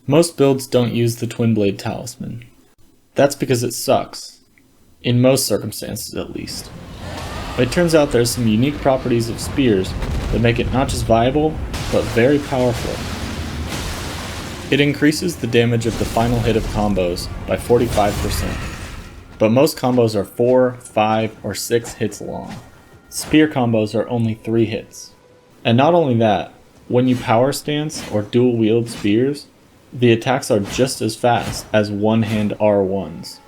Most builds don't use the Twin Blade Talisman. That's because it sucks. In most circumstances, at least. It turns out there's some unique properties of spears that make it not just viable, but very powerful. It increases the damage of the final hit of combos by 45%, but most combos are 4, 5, or 6 hits long. Spear combos are only 3 hits. And not only that, when you power stance or dual wield spears, the attacks are just as fast as one-hand R1s.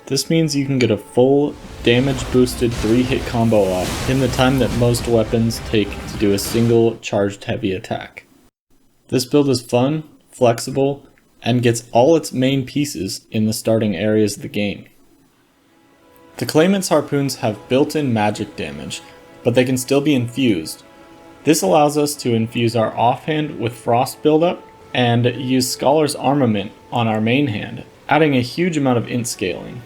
This means you can get a full, damage-boosted 3-hit combo off in the time that most weapons take to do a single charged heavy attack. This build is fun, flexible, and gets all its main pieces in the starting areas of the game. The Claimant's harpoons have built-in magic damage, but they can still be infused. This allows us to infuse our offhand with frost buildup and use Scholar's Armament on our main hand, adding a huge amount of int scaling.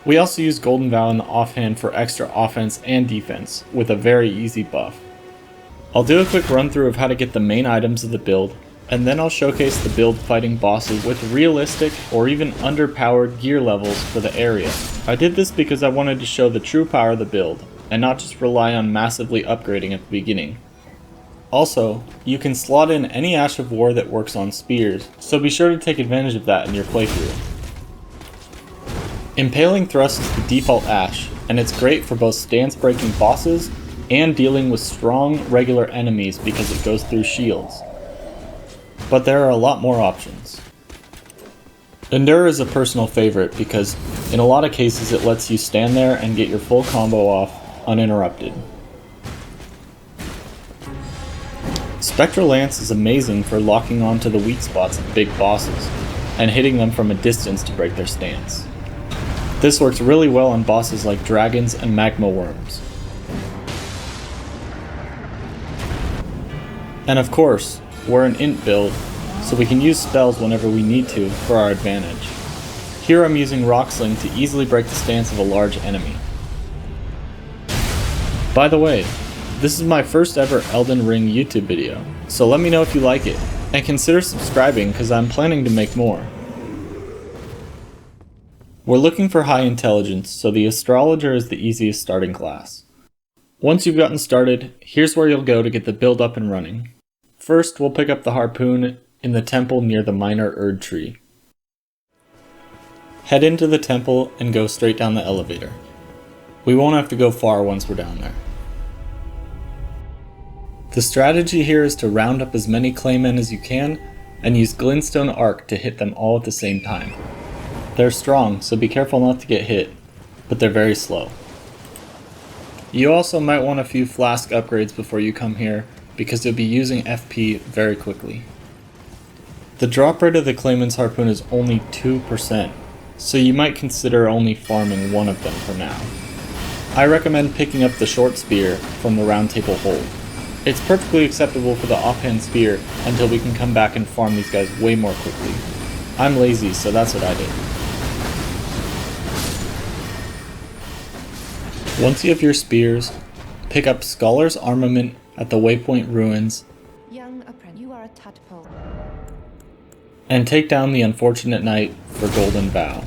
We also use Golden Vow in the offhand for extra offense and defense, with a very easy buff. I'll do a quick run through of how to get the main items of the build, and then I'll showcase the build fighting bosses with realistic or even underpowered gear levels for the area. I did this because I wanted to show the true power of the build, and not just rely on massively upgrading at the beginning. Also, you can slot in any Ash of War that works on spears, so be sure to take advantage of that in your playthrough. Impaling Thrust is the default Ash, and it's great for both stance breaking bosses and dealing with strong regular enemies because it goes through shields. But there are a lot more options. Endure is a personal favorite because in a lot of cases it lets you stand there and get your full combo off uninterrupted. Spectral Lance is amazing for locking onto the weak spots of big bosses and hitting them from a distance to break their stance. This works really well on bosses like dragons and magma worms. And of course, we're an int build, so we can use spells whenever we need to for our advantage. Here I'm using Rock Sling to easily break the stance of a large enemy. By the way, this is my first ever Elden Ring YouTube video, so let me know if you like it, and consider subscribing because I'm planning to make more. We're looking for high intelligence, so the Astrologer is the easiest starting class. Once you've gotten started, here's where you'll go to get the build up and running. First, we'll pick up the harpoon in the temple near the minor Erd tree. Head into the temple and go straight down the elevator. We won't have to go far once we're down there. The strategy here is to round up as many claymen as you can and use Glintstone Arc to hit them all at the same time. They're strong, so be careful not to get hit, but they're very slow. You also might want a few flask upgrades before you come here because you'll be using FP very quickly. The drop rate of the Claimant's harpoon is only 2%, so you might consider only farming one of them for now. I recommend picking up the short spear from the round table hold. It's perfectly acceptable for the offhand spear until we can come back and farm these guys way more quickly. I'm lazy, so that's what I did. Once you have your spears, pick up Scholar's Armament at the Waypoint Ruins Young apprentice, you are a tadpole. And take down the unfortunate knight for Golden Vow.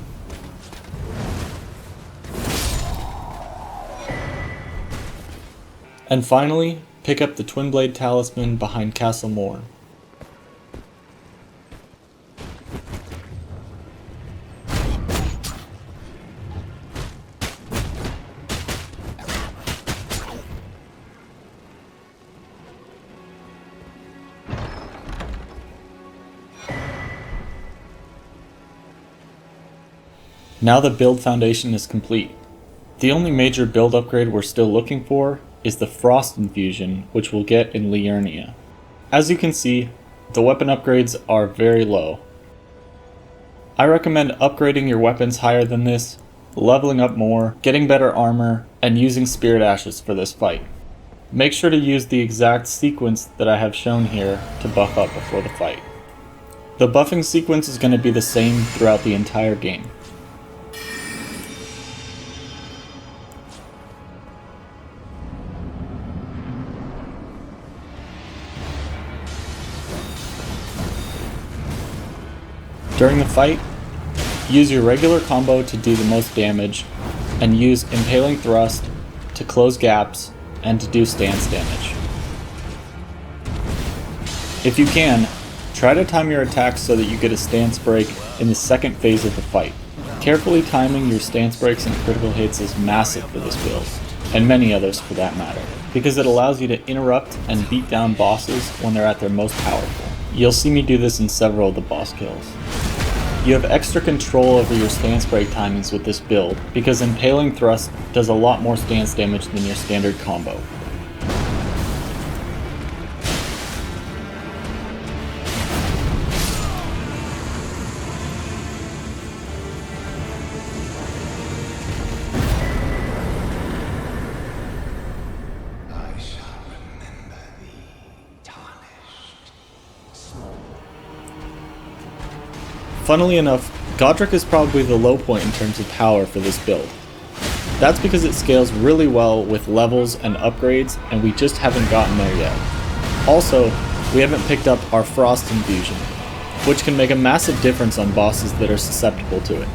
And finally, pick up the Twin Blade Talisman behind Castle Morn. Now the build foundation is complete. The only major build upgrade we're still looking for is the Frost Infusion, which we'll get in Liurnia. As you can see, the weapon upgrades are very low. I recommend upgrading your weapons higher than this, leveling up more, getting better armor, and using Spirit Ashes for this fight. Make sure to use the exact sequence that I have shown here to buff up before the fight. The buffing sequence is going to be the same throughout the entire game. During the fight, use your regular combo to do the most damage, and use Impaling Thrust to close gaps and to do stance damage. If you can, try to time your attacks so that you get a stance break in the second phase of the fight. Carefully timing your stance breaks and critical hits is massive for this build, and many others for that matter, because it allows you to interrupt and beat down bosses when they're at their most powerful. You'll see me do this in several of the boss kills. You have extra control over your stance break timings with this build, because Impaling Thrust does a lot more stance damage than your standard combo. Funnily enough, Godric is probably the low point in terms of power for this build. That's because it scales really well with levels and upgrades, and we just haven't gotten there yet. Also, we haven't picked up our Frost Infusion, which can make a massive difference on bosses that are susceptible to it.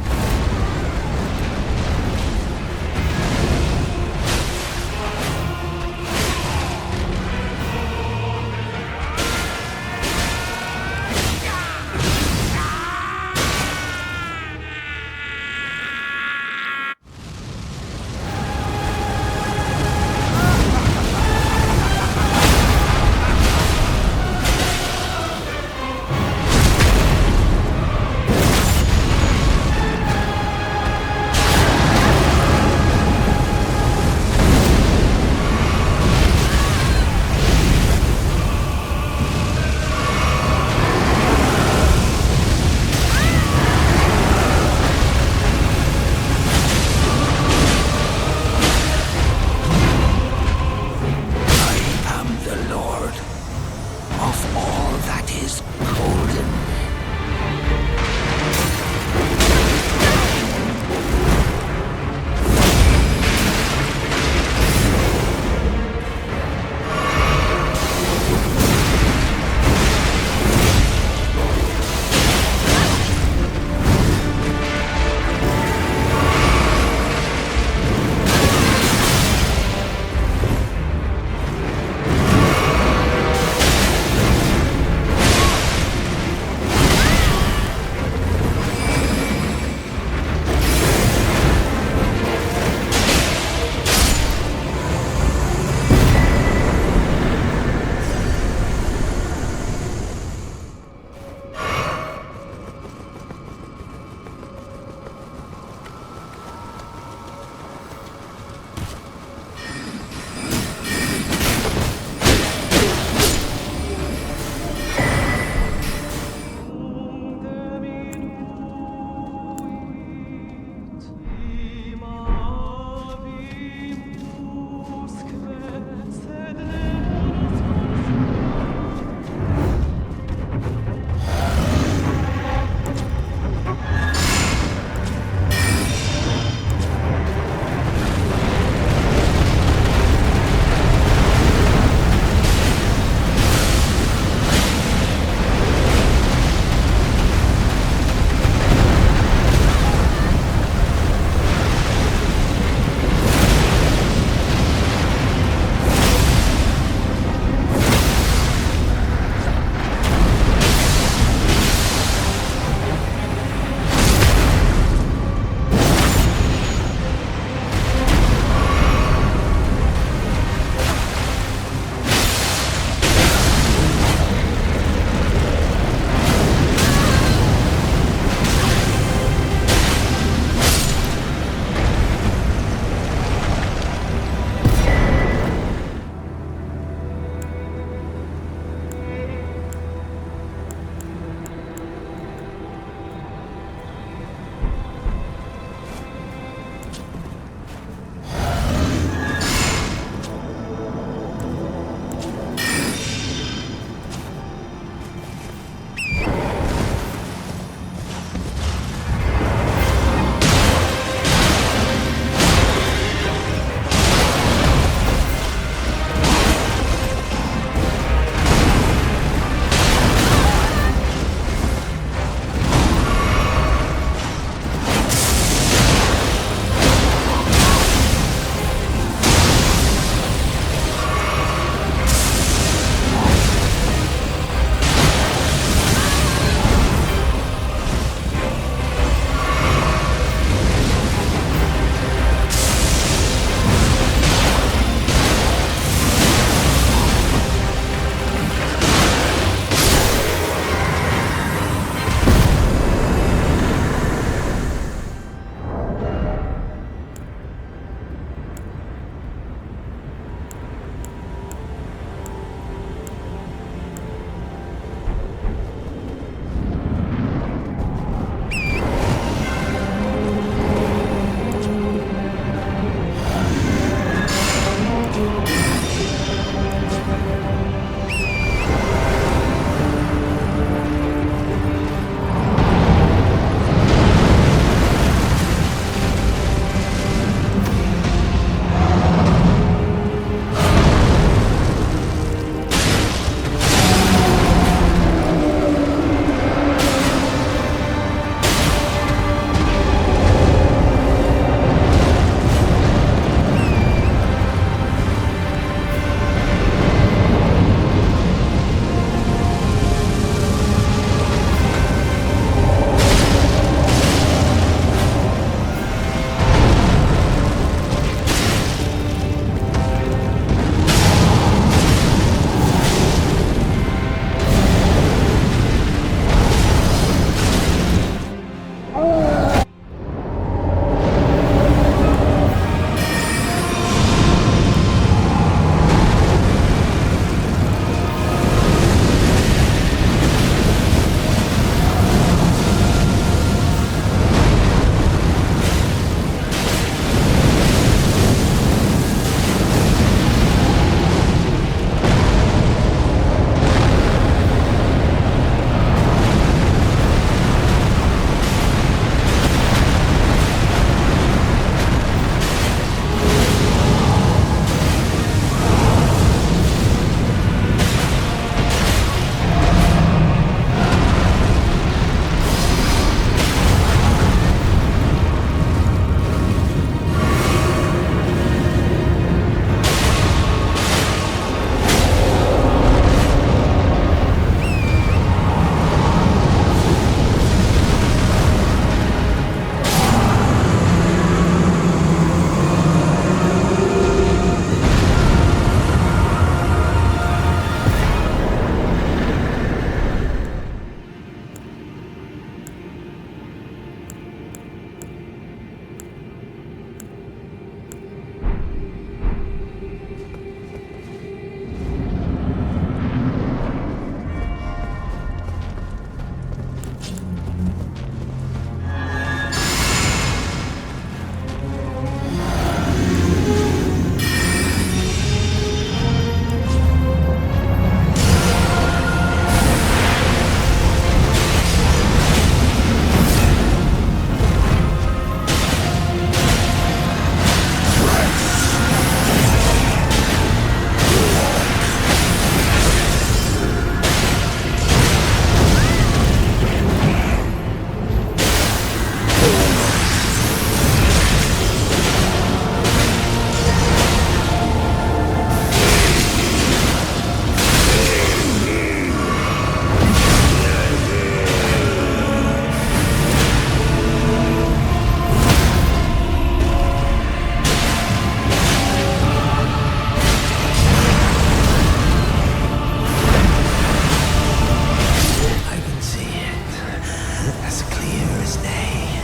this day.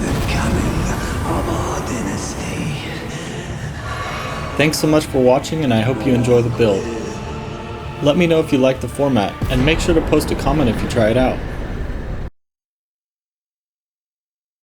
The coming of our dynasty. Thanks so much for watching, and I hope you enjoy the build. Let me know if you like the format, and make sure to post a comment if you try it out.